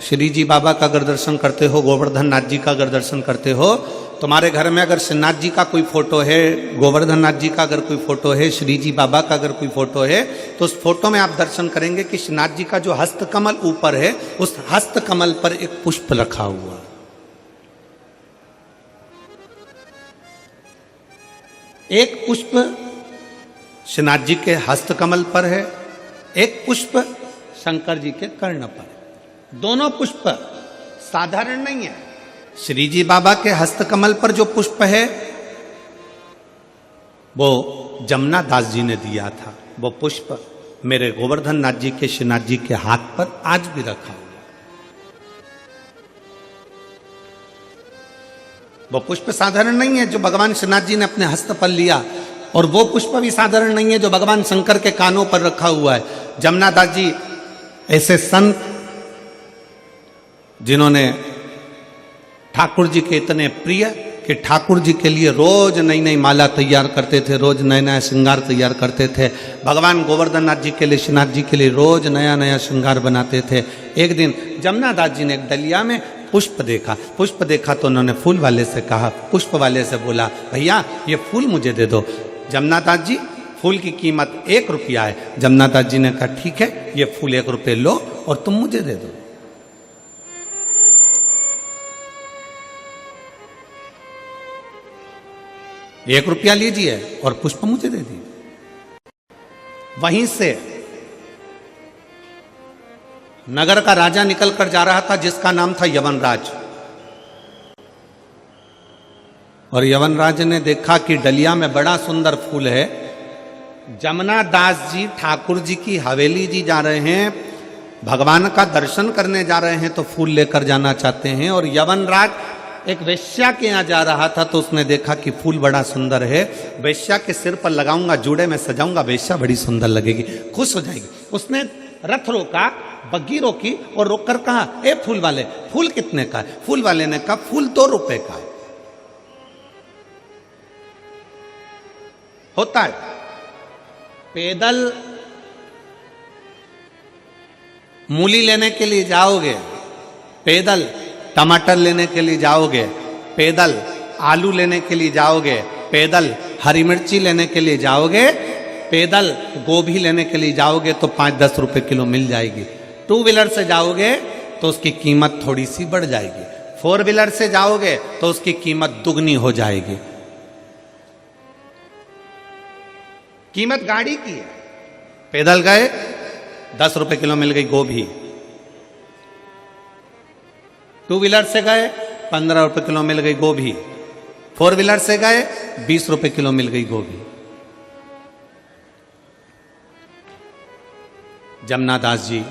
श्री जी बाबा का अगर दर्शन करते हो, गोवर्धन नाथ जी का अगर दर्शन करते हो, तुम्हारे घर में अगर श्रीनाथ जी का कोई फोटो है, गोवर्धन नाथ जी का अगर कोई फोटो है, श्री जी बाबा का अगर कोई फोटो है, तो उस फोटो में आप दर्शन करेंगे कि श्रीनाथ जी का जो हस्तकमल ऊपर है, उस हस्तकमल पर एक पुष्प रखा हुआ। एक पुष्प श्रीनाथ जी के हस्तकमल पर है, एक पुष्प शंकर जी के कर्ण पर है। दोनों पुष्प साधारण नहीं है। श्री जी बाबा के हस्तकमल पर जो पुष्प है वो जमुना दास जी ने दिया था। वो पुष्प मेरे गोवर्धन नाथ जी के श्रीनाथ जी के हाथ पर आज भी रखा हुआ। वो पुष्प साधारण नहीं है जो भगवान श्रीनाथ जी ने अपने हस्त पर लिया, और वो पुष्प भी साधारण नहीं है जो भगवान शंकर के कानों पर रखा हुआ है। जमुना दास जी ऐसे संत जिन्होंने ठाकुर जी के इतने प्रिय कि ठाकुर जी के लिए रोज नई नई माला तैयार करते थे, रोज नया नया श्रृंगार तैयार करते थे। भगवान गोवर्धन नाथ जी के लिए, श्रीनाथ जी के लिए रोज नया नया श्रृंगार बनाते थे। एक दिन जमुना दास जी ने एक डलिया में पुष्प देखा तो उन्होंने फूल वाले से कहा, पुष्प वाले से बोला, भैया ये फूल मुझे दे दो। जमुना दास जी, फूल की कीमत 1 रुपया है। जमुना दास जी ने कहा, ठीक है, ये फूल 1 रुपये लो और तुम मुझे दे दो। 1 रुपया लीजिए और पुष्प मुझे दे दिए। वहीं से नगर का राजा निकलकर जा रहा था जिसका नाम था यवनराज, और यवनराज ने देखा कि डलिया में बड़ा सुंदर फूल है। जमुना दास जी ठाकुर जी की हवेली जी जा रहे हैं, भगवान का दर्शन करने जा रहे हैं, तो फूल लेकर जाना चाहते हैं। और यवनराज एक वेश्या के यहाँ जा रहा था तो उसने देखा कि फूल बड़ा सुंदर है, वेश्या के सिर पर लगाऊंगा, जूड़े में सजाऊंगा, वेश्या बड़ी सुंदर लगेगी, खुश हो जाएगी। उसने रथ रोका, बग्गी रोकी और रोककर कहा, ए फूल वाले, फूल कितने का है? फूल वाले ने कहा, फूल 2 रुपए का है। होता है पैदल मूली लेने के लिए जाओगे, पैदल टमाटर लेने के लिए जाओगे, पैदल आलू लेने के लिए जाओगे, पैदल हरी मिर्ची लेने के लिए जाओगे, पैदल गोभी लेने के लिए जाओगे तो 5-10 रुपए किलो मिल जाएगी। 2 व्हीलर से जाओगे तो उसकी कीमत थोड़ी सी बढ़ जाएगी, 4 व्हीलर से जाओगे तो उसकी कीमत दुगनी हो जाएगी। कीमत गाड़ी की है। पैदल गए 10 रुपए किलो मिल गई गोभी, 2 व्हीलर से गए 15 रुपए किलो मिल गई गोभी, 4 व्हीलर से गए 20 रुपए किलो मिल गई गोभी। जमुना दास जी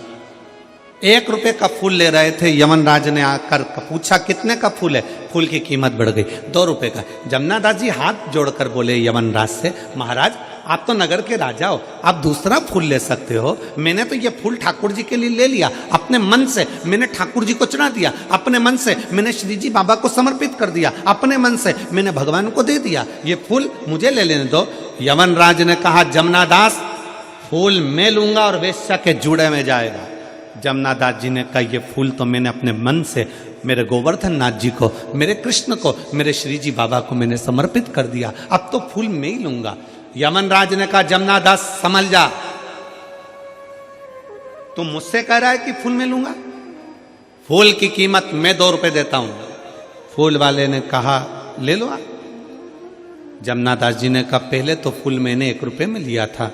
1 रुपए का फूल ले रहे थे, यवनराज ने आकर पूछा, कितने का फूल है? फूल की कीमत बढ़ गई, 2 रुपए का। जमुना दास जी हाथ जोड़कर बोले यवनराज से, महाराज आप तो नगर के राजा हो, आप दूसरा फूल ले सकते हो। मैंने तो ये फूल ठाकुर जी के लिए ले लिया, अपने मन से मैंने ठाकुर जी को चढ़ा दिया, अपने मन से मैंने श्री जी बाबा को समर्पित कर दिया, अपने मन से मैंने भगवान को दे दिया, ये फूल मुझे ले लेने दो। यवनराज ने कहा, जमुना दास फूल मैं लूंगा और वेश्या के जूड़े में जाएगा। जमुना दास जी ने कहा, ये फूल तो मैंने अपने मन से मेरे गोवर्धन नाथ जी को, मेरे कृष्ण को, मेरे श्री जी बाबा को मैंने समर्पित कर दिया, अब तो फूल मैं ही लूंगा। यमनराज ने कहा, जमुना दास समझ जा, तुम मुझसे कह रहा है कि फूल मैं लूंगा? फूल की कीमत मैं 2 रुपए देता हूं। फूल वाले ने कहा, ले लो आप। जमुना दास जी ने कहा, पहले तो फूल मैंने 1 रुपए में लिया था,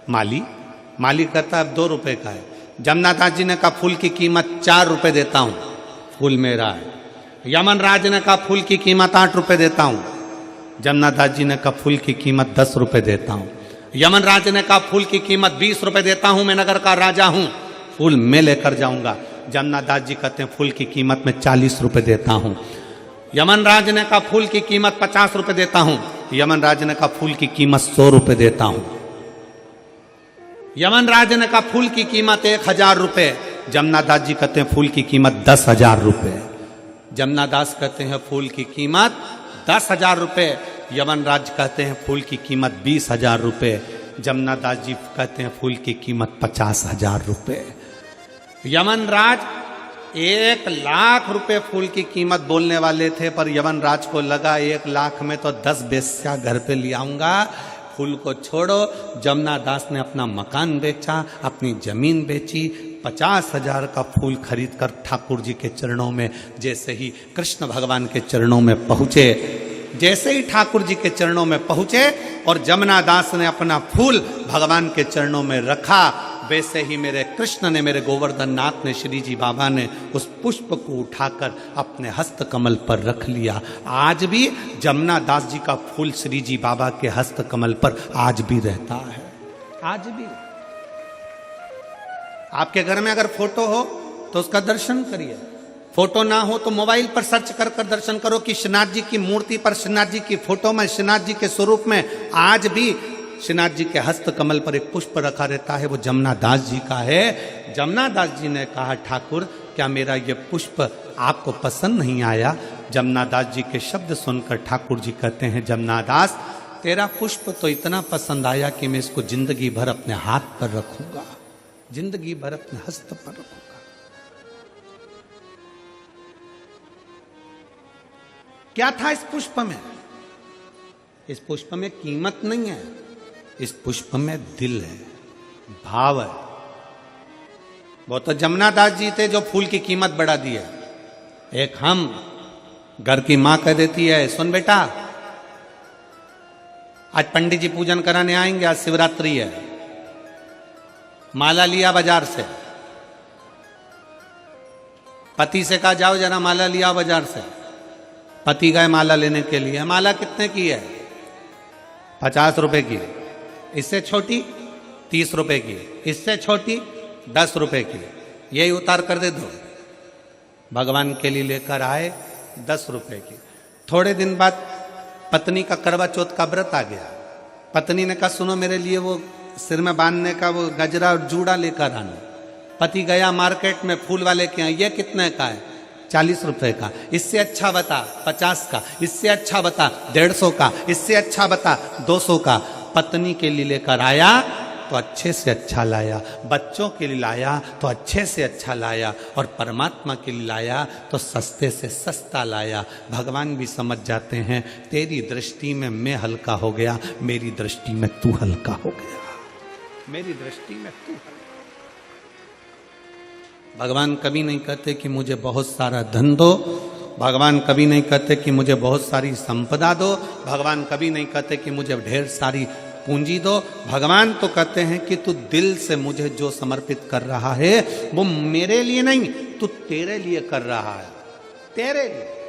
माली कहता अब 2 रुपए का है। जमुना दास जी ने कहा, फूल की कीमत 4 रुपए देता हूं, फूल मेरा है। यमनराज ने कहा, फूल की कीमत 8 रुपए देता हूं। जमुना दास जी ने कहा, फूल की कीमत 10 रुपए देता हूं। यमनराज ने कहा, फूल की कीमत 20 रुपए देता हूं, मैं नगर का राजा हूं, फूल मैं लेकर जाऊंगा। जमुना दास जी कहते हैं, फूल की कीमत में 40 रुपए देता हूं। यमनराज ने कहा, फूल की कीमत 50 रुपए देता हूं। यमनराज ने कहा, फूल की कीमत 100 रुपए देता हूं। यमनराज ने कहा, फूल की कीमत 1000 रुपए। जमुना दास जी कहते हैं, फूल की कीमत 10,000 रुपए। जमुना दास कहते हैं, फूल की कीमत 10,000 रुपए। यमनराज कहते हैं, फूल की कीमत 20,000 रुपए। जमुना दास जी कहते हैं, फूल की कीमत 50,000 रुपए। यमनराज 1,00,000 रुपए फूल की कीमत बोलने वाले थे, पर यमनराज को लगा 1,00,000 में तो 10 बेश्या घर पे ले आऊंगा। फूल को छोड़ो, जमुना दास ने अपना मकान बेचा, अपनी जमीन बेची, 50,000 का फूल खरीद कर ठाकुर जी के चरणों में जैसे ही कृष्ण भगवान के चरणों में पहुंचे, जैसे ही ठाकुर जी के चरणों में पहुंचे और जमुना दास ने अपना फूल भगवान के चरणों में रखा, वैसे ही मेरे कृष्ण ने, मेरे गोवर्धन नाथ ने, श्री जी बाबा ने उस पुष्प को उठाकर अपने हस्त कमल पर रख लिया। आज भी जमुना दास जी का फूल श्री जी बाबा के हस्त कमल पर आज भी रहता है। आज भी आपके घर में अगर फोटो हो तो उसका दर्शन करिए, फोटो ना हो तो मोबाइल पर सर्च कर कर दर्शन करो कि श्रीनाथ जी की मूर्ति पर, श्रीनाथ जी की फोटो में, श्रीनाथ जी के स्वरूप में आज भी श्रीनाथ जी के हस्त कमल पर एक पुष्प रखा रहता है, वो जमुना दास जी का है। जमुना दास जी ने कहा, ठाकुर क्या मेरा ये पुष्प आपको पसंद नहीं आया? जमुना दास जी के शब्द सुनकर ठाकुर जी कहते हैं, जमुना दास तेरा पुष्प तो इतना पसंद आया कि मैं इसको जिंदगी भर अपने हाथ पर रखूंगा, जिंदगी भर अपने हस्त पर रखूंगा। क्या था इस पुष्प में? इस पुष्प में कीमत नहीं है, इस पुष्प में दिल है, भाव है। वो तो जमुना दास जी थे जो फूल की कीमत बढ़ा दी है। एक हम घर की मां कह देती है, सुन बेटा आज पंडित जी पूजन कराने आएंगे, आज शिवरात्रि है, माला लिया बाजार से। पति से कहा जाओ जरा माला लिया बाजार से। पति गए माला लेने के लिए। माला कितने की है? 50 रुपए की। इससे छोटी 30 रुपए की, इससे छोटी 10 रुपए की। यही उतार कर दे दो। भगवान के लिए लेकर आए 10 रुपए की। थोड़े दिन बाद पत्नी का करवा चौथ का व्रत आ गया। पत्नी ने कहा, सुनो मेरे लिए वो सिर में बांधने का वो गजरा और जूड़ा लेकर आना। पति गया मार्केट में फूल वाले के यहाँ, ये कितने का है? 40 रुपए का। इससे अच्छा बता 50 का, इससे अच्छा बता 150 का, इससे अच्छा बता 200 का। पत्नी के लिए लेकर आया तो अच्छे से अच्छा लाया, बच्चों के लिए लाया तो अच्छे से अच्छा लाया, और परमात्मा के लिए लाया तो सस्ते से सस्ता लाया। भगवान भी समझ जाते हैं, तेरी दृष्टि में मैं हल्का हो गया, मेरी दृष्टि में तू हल्का हो गया, मेरी दृष्टि में तू हल्का। भगवान कभी नहीं कहते कि मुझे बहुत सारा धन दो, भगवान कभी नहीं कहते कि मुझे बहुत सारी संपदा दो, भगवान कभी नहीं कहते कि मुझे ढेर सारी पूंजी दो। भगवान तो कहते हैं कि तू दिल से मुझे जो समर्पित कर रहा है वो मेरे लिए नहीं, तू तेरे लिए कर रहा है, तेरे लिए।